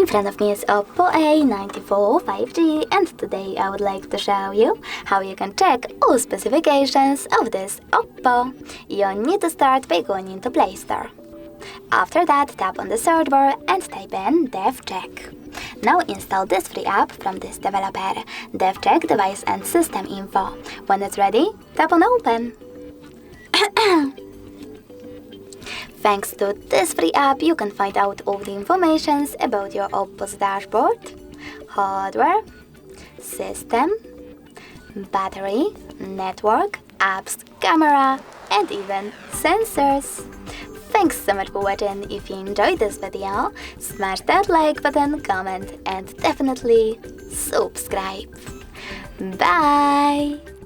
front of me is OPPO A94 5G, and today I would like to show you how you can check all specifications of this OPPO. You need to start by going into Play Store. After that, tap on the search bar and type in DevCheck. Now install this free app from this developer, DevCheck Device and System Info. When it's ready, tap on Open. Thanks to this free app, you can find out all the information about your OPPO's dashboard, hardware, system, battery, network, apps, camera, and even sensors. Thanks so much for watching. If you enjoyed this video, smash that like button, comment, and definitely subscribe. Bye!